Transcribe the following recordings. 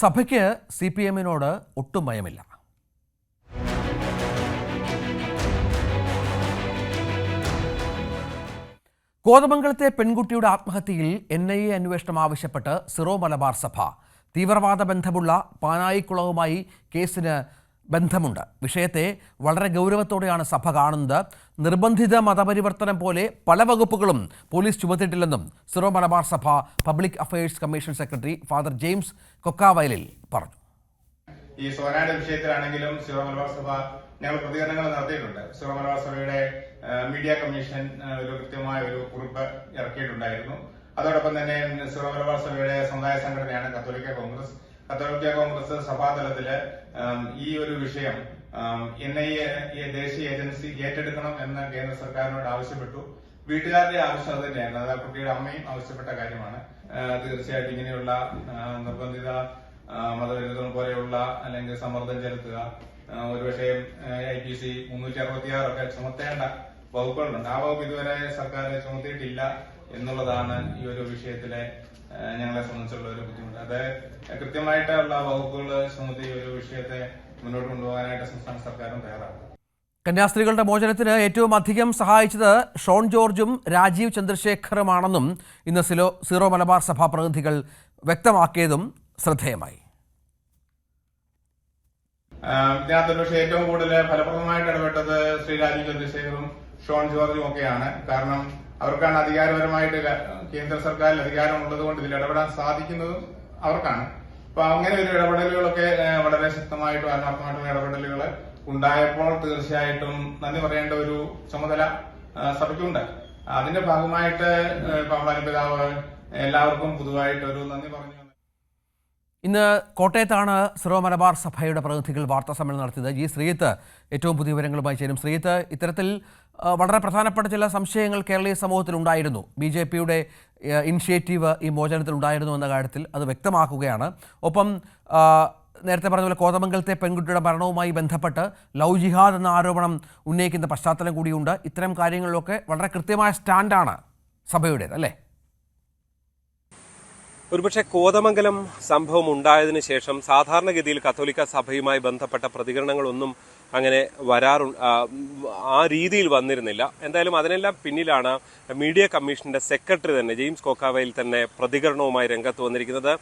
സഭയ്ക്ക് CPM-നോട് ഒട്ടും ഭയമില്ല. കോതമംഗലത്തെ പെൺകുട്ടിയുടെ ആത്മഹത്യയിൽ NIA അന്വേഷണം ആവശ്യപ്പെട്ട് സിറോ മലബാർ സഭ. തീവ്രവാദ ബന്ധമുള്ള പാനായിക്കുളവുമായി കേസിന് ബന്ധമുണ്ട്. വിഷയത്തെ വളരെ ഗൗരവത്തോടെയാണ് സഭ കാണുന്നത്. നിർബന്ധിത മതപരിവർത്തനം പോലെ പല വകുപ്പുകളും police ചുമത്തിയിട്ടില്ലെന്നും Syro Malabar Sabha public affairs commission secretary father James കൊക്കാവയലിൽ പറഞ്ഞു. ഈ സോനായുടെ വിഷയത്തിലാണെങ്കിലും സിറോ മലബാർ സഭ ഞങ്ങൾ പ്രതികരണങ്ങൾ നടത്തിയിട്ടുണ്ട്. സിറോ മലബാർ സഭയുടെ മീഡിയ കമ്മീഷൻ ഒരു കൃത്യമായ ഒരു കുറിപ്പ് ഇറക്കിയിട്ടുണ്ടായിരുന്നു. അതോടൊപ്പം തന്നെ സിറോ മലബാർ സഭയുടെ സമുദായ സംഘടനയാണ് കത്തോലിക്ക കോൺഗ്രസ്. കത്തോലിക്ക കോൺഗ്രസ് സഭാതലത്തില് ഈ ഒരു വിഷയം NIA ദേശീയ ഏജൻസി ഏറ്റെടുക്കണം എന്ന് കേന്ദ്ര സർക്കാരിനോട് ആവശ്യപ്പെട്ടു. വീട്ടുകാരുടെ ആവശ്യം അത് തന്നെയാണ്. അത് കുട്ടിയുടെ അമ്മയും ആവശ്യപ്പെട്ട കാര്യമാണ്. തീർച്ചയായിട്ടും ഇങ്ങനെയുള്ള നിർബന്ധിത മതവിരുദ്ധം പോലെയുള്ള അല്ലെങ്കിൽ സമ്മർദ്ദം ചെലുത്തുക, ഒരുപക്ഷെ IPC 366 ഒക്കെ ചുമത്തേണ്ട വകുപ്പുകളുണ്ട്. ആ വകുപ്പ് ഇതുവരെ സർക്കാർ ചുമത്തിയിട്ടില്ല എന്നുള്ളതാണ് ഈ ഒരു വിഷയത്തിലെ ഞങ്ങളെ സംബന്ധിച്ചുള്ള ഒരു ബുദ്ധിമുട്ട്. അത് കൃത്യമായിട്ടുള്ള വകുപ്പുകൾ ചുമത്തി ഒരു വിഷയത്തെ മുന്നോട്ട് കൊണ്ടുപോകാനായിട്ട് സംസ്ഥാന സർക്കാരും തയ്യാറാക്കും. കന്യാസ്ത്രീകളുടെ മോചനത്തിന് ഏറ്റവും അധികം സഹായിച്ചത് ഷോൺ ജോർജും രാജീവ് ചന്ദ്രശേഖറുമാണെന്നും ഇന്ന് സിറോ മലബാർ സഭാ പ്രതിനിധികൾ വ്യക്തമാക്കിയതും ശ്രദ്ധേയമായി. ഇതിനകത്ത് പക്ഷേ ഏറ്റവും കൂടുതൽ ഫലപ്രദമായിട്ട് ഇടപെട്ടത് ശ്രീ രാജീവ് ചന്ദ്രശേഖറും ഷോൺ ജോർജും ഒക്കെയാണ്. കാരണം അവർക്കാണ് അധികാരപരമായിട്ട് കേന്ദ്ര സർക്കാരിൽ അധികാരമുള്ളത് കൊണ്ട് ഇതിൽ ഇടപെടാൻ സാധിക്കുന്നതും അവർക്കാണ്. അപ്പൊ അങ്ങനെ ഒരു ഇടപെടലുകളൊക്കെ വളരെ ശക്തമായിട്ടും ആത്മാർത്ഥമായിട്ടും ഇടപെടലുകൾ ഉണ്ടായപ്പോൾ തീർച്ചയായിട്ടും നന്ദി പറയേണ്ട ഒരു ചുമതല സഭയ്ക്കുണ്ട്. അതിന്റെ ഭാഗമായിട്ട് പാമ്പാനി പിതാവ് എല്ലാവർക്കും പൊതുവായിട്ട് ഒരു നന്ദി പറഞ്ഞു. ഇന്ന് കോട്ടയത്താണ് സിറോ മലബാർ സഭയുടെ പ്രതിനിധികൾ വാർത്താ സമ്മേളനം നടത്തിയത്. ജി ശ്രീജിത്ത് ഏറ്റവും പുതിയ വിവരങ്ങളുമായി ചേരും. ശ്രീജിത്ത്, ഇത്തരത്തിൽ വളരെ പ്രധാനപ്പെട്ട ചില സംശയങ്ങൾ കേരളീയ സമൂഹത്തിലുണ്ടായിരുന്നു. BJP-യുടെ ഇനിഷ്യേറ്റീവ് ഈ മോചനത്തിൽ ഉണ്ടായിരുന്നു എന്ന കാര്യത്തിൽ അത് വ്യക്തമാക്കുകയാണ്. ഒപ്പം നേരത്തെ പറഞ്ഞ പോലെ കോതമംഗലത്തെ പെൺകുട്ടിയുടെ മരണവുമായി ബന്ധപ്പെട്ട് ലവ് ജിഹാദ് എന്ന ആരോപണം ഉന്നയിക്കുന്ന പശ്ചാത്തലം കൂടിയുണ്ട്. ഇത്തരം കാര്യങ്ങളിലൊക്കെ വളരെ കൃത്യമായ സ്റ്റാൻഡാണ് സഭയുടേത്, അല്ലേ? ഒരുപക്ഷെ കോതമംഗലം സംഭവം ഉണ്ടായതിനു ശേഷം സാധാരണഗതിയിൽ കത്തോലിക്ക സഭയുമായി ബന്ധപ്പെട്ട പ്രതികരണങ്ങളൊന്നും അങ്ങനെ ആ രീതിയിൽ വന്നിരുന്നില്ല. എന്തായാലും അതിനെല്ലാം പിന്നിലാണ് മീഡിയ കമ്മീഷന്റെ സെക്രട്ടറി തന്നെ ജെയിംസ് കൊക്കാവയിൽ തന്നെ പ്രതികരണവുമായി രംഗത്ത് വന്നിരിക്കുന്നത്.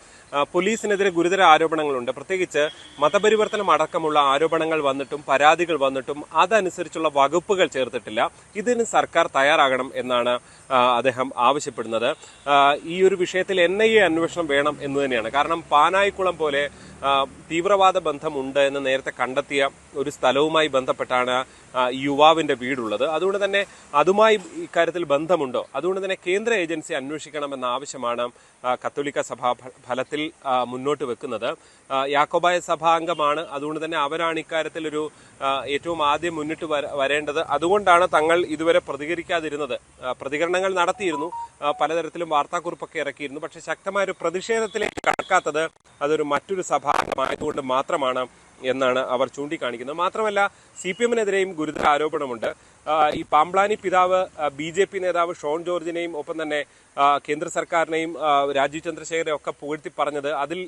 പോലീസിനെതിരെ ഗുരുതര ആരോപണങ്ങളുണ്ട്. പ്രത്യേകിച്ച് മതപരിവർത്തനം അടക്കമുള്ള ആരോപണങ്ങൾ വന്നിട്ടും പരാതികൾ വന്നിട്ടും അതനുസരിച്ചുള്ള വകുപ്പുകൾ ചേർത്തിട്ടില്ല. ഇതിന് സർക്കാർ തയ്യാറാകണം എന്നാണ് അദ്ദേഹം ആവശ്യപ്പെടുന്നത്. ഈ ഒരു വിഷയത്തിൽ NIA അന്വേഷണം വേണം എന്ന് തന്നെയാണ്. കാരണം പാനായിക്കുളം പോലെ തീവ്രവാദ ബന്ധമുണ്ട് എന്ന് നേരത്തെ കണ്ടെത്തിയ ഒരു സ്ഥലവുമായി ബന്ധപ്പെട്ടാണ് യുവാവിന്റെ വീടുള്ളത്. അതുകൊണ്ട് തന്നെ അതുമായി ഇക്കാര്യത്തിൽ ബന്ധമുണ്ടോ? അതുകൊണ്ട് തന്നെ കേന്ദ്ര ഏജൻസി അന്വേഷിക്കണമെന്ന ആവശ്യമാണ് കത്തോലിക്ക സഭ ഫലത്തിൽ മുന്നോട്ട് വെക്കുന്നത്. യാക്കോബായ സഭാംഗമാണ്. അതുകൊണ്ട് തന്നെ അവരാണ് ഇക്കാര്യത്തിൽ ഒരു ഏറ്റവും ആദ്യം മുന്നിട്ട് വരേണ്ടത്. അതുകൊണ്ടാണ് തങ്ങൾ ഇതുവരെ പ്രതികരിക്കാതിരുന്നത്. പ്രതികരണങ്ങൾ നടത്തിയിരുന്നു, പലതരത്തിലും വാർത്താക്കുറിപ്പൊക്കെ ഇറക്കിയിരുന്നു. പക്ഷെ ശക്തമായ ഒരു പ്രതിഷേധത്തിലേക്ക് കടക്കാത്തത് അതൊരു മറ്റൊരു സഭാംഗമായതുകൊണ്ട് മാത്രമാണ് എന്നാണ് അവർ ചൂണ്ടിക്കാണിക്കുന്നത്. മാത്രമല്ല CPM-നെതിരെയും ഗുരുതര ആരോപണമുണ്ട്. ഈ പാമ്പ്ലാനി പിതാവ് BJP നേതാവ് ഷോൺ ജോർജിനെയും ഒപ്പം തന്നെ കേന്ദ്ര സർക്കാരിനെയും രാജീവ് ചന്ദ്രശേഖരനെ ഒക്കെ പുകഴ്ത്തി പറഞ്ഞത് അതിൽ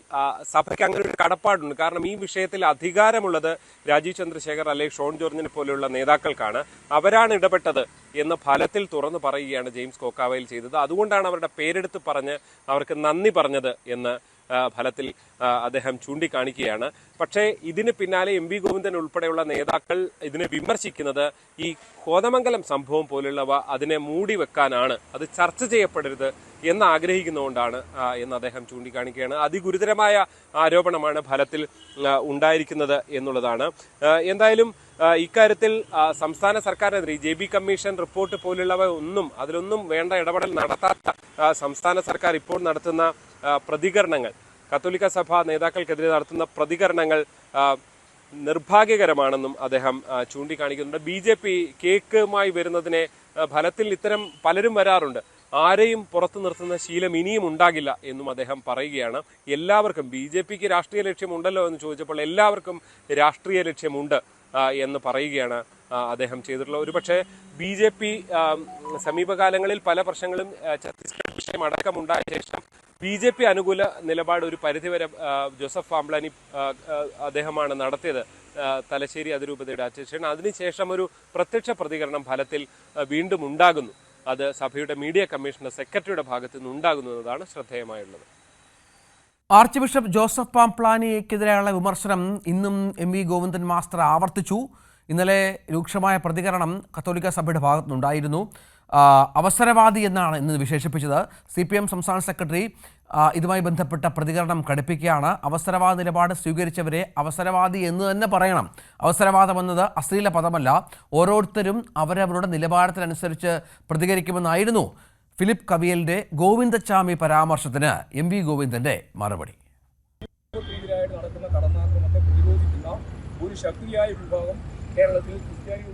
സഭയ്ക്ക് അങ്ങനെ ഒരു കടപ്പാടുണ്ട്. കാരണം ഈ വിഷയത്തിൽ അധികാരമുള്ളത് രാജീവ് ചന്ദ്രശേഖർ അല്ലെങ്കിൽ ഷോൺ ജോർജിനെ പോലെയുള്ള നേതാക്കൾക്കാണ്. അവരാണ് ഇടപെട്ടത് എന്ന് ഫലത്തിൽ തുറന്നു പറയുകയാണ് ജെയിംസ് കൊക്കാവയിൽ ചെയ്തത്. അതുകൊണ്ടാണ് അവരുടെ പേരെടുത്ത് പറഞ്ഞ് അവർക്ക് നന്ദി പറഞ്ഞത് എന്ന് ഫലത്തിൽ അദ്ദേഹം ചൂണ്ടിക്കാണിക്കുകയാണ്. പക്ഷേ ഇതിന് പിന്നാലെ MV ഗോവിന്ദൻ ഉൾപ്പെടെയുള്ള നേതാക്കൾ ഇതിനെ വിമർശിക്കുന്നത് ഈ കോതമംഗലം സംഭവം പോലുള്ളവ അതിനെ മൂടി വെക്കാനാണ്, അത് ചർച്ച ചെയ്യപ്പെടരുത് എന്ന് ആഗ്രഹിക്കുന്നതുകൊണ്ടാണ് എന്ന് അദ്ദേഹം ചൂണ്ടിക്കാണിക്കുകയാണ്. അതിഗുരുതരമായ ആരോപണമാണ് ഫലത്തിൽ ഉണ്ടായിരിക്കുന്നത് എന്നുള്ളതാണ്. എന്തായാലും ഇക്കാര്യത്തിൽ സംസ്ഥാന സർക്കാരിനെതിരെ JB കമ്മീഷൻ റിപ്പോർട്ട് പോലുള്ളവ അതിലൊന്നും വേണ്ട ഇടപെടൽ നടത്താത്ത സംസ്ഥാന സർക്കാർ ഇപ്പോൾ നടത്തുന്ന പ്രതികരണങ്ങൾ, കത്തോലിക്ക സഭ നേതാക്കൾക്കെതിരെ നടത്തുന്ന പ്രതികരണങ്ങൾ നിർഭാഗ്യകരമാണെന്നും അദ്ദേഹം ചൂണ്ടിക്കാണിക്കുന്നുണ്ട്. BJP കേക്കുമായി വരുന്നതിനെ ഫലത്തിൽ ഇത്തരം പലരും വരാറുണ്ട്. ആരെയും പുറത്തു നിർത്തുന്ന ശീലം ഇനിയും ഉണ്ടാകില്ല എന്നും അദ്ദേഹം പറയുകയാണ്. എല്ലാവർക്കും BJPക്ക് രാഷ്ട്രീയ ലക്ഷ്യമുണ്ടല്ലോ എന്ന് ചോദിച്ചപ്പോൾ എല്ലാവർക്കും രാഷ്ട്രീയ ലക്ഷ്യമുണ്ട് എന്ന് പറയുകയാണ് അദ്ദേഹം ചെയ്തിട്ടുള്ളത്. ഒരുപക്ഷെ BJP സമീപകാലങ്ങളിൽ പല പ്രശ്നങ്ങളും ഛത്തീസ്ഗഡ് വിഷയം അടക്കമുണ്ടായ ശേഷം BJP അനുകൂല നിലപാട് ഒരു പരിധിവരെ ജോസഫ് പാംപ്ലാനി അദ്ദേഹമാണ് നടത്തിയത് തലശ്ശേരി അതിരൂപതയുടെ അധ്യക്ഷൻ. അതിനുശേഷം ഒരു പ്രത്യക്ഷ പ്രതികരണം ഫലത്തിൽ വീണ്ടും ഉണ്ടാകുന്നു. അത് സഭയുടെ മീഡിയ കമ്മീഷണർ സെക്രട്ടറിയുടെ ഭാഗത്തു നിന്ന് ഉണ്ടാകുന്നു എന്നതാണ് ശ്രദ്ധേയമായുള്ളത്. ആർച്ച് ബിഷപ്പ് ജോസഫ് പാംപ്ലാനിക്കെതിരെയുള്ള വിമർശനം ഇന്നും MV ഗോവിന്ദൻ മാസ്റ്റർ ആവർത്തിച്ചു. ഇന്നലെ രൂക്ഷമായ പ്രതികരണം കത്തോലിക്ക സഭയുടെ ഭാഗത്തുനിന്നുണ്ടായിരുന്നു. അവസരവാദി എന്നാണ് ഇന്ന് വിശേഷിപ്പിച്ചത്. CPM സംസ്ഥാന സെക്രട്ടറി ഇതുമായി ബന്ധപ്പെട്ട പ്രതികരണം ഘടിപ്പിക്കുകയാണ്. അവസരവാദ നിലപാട് സ്വീകരിച്ചവരെ അവസരവാദി എന്ന് തന്നെ പറയണം. അവസരവാദം എന്നത് അശ്ലീല പദമല്ല. ഓരോരുത്തരും അവരവരുടെ നിലവാരത്തിനനുസരിച്ച് പ്രതികരിക്കുമെന്നായിരുന്നു ഫിലിപ്പ് കവിയലിന്റെ ഗോവിന്ദച്ചാമി പരാമർശത്തിന് MV ഗോവിന്ദന്റെ മറുപടി. നടക്കുന്ന കടന്നാക്രമണത്തെ പ്രതിരോധിക്കുന്ന ഒരു ശക്തിയായ വിഭാഗം കേരളത്തിൽ ക്രിസ്ത്യാനികൾ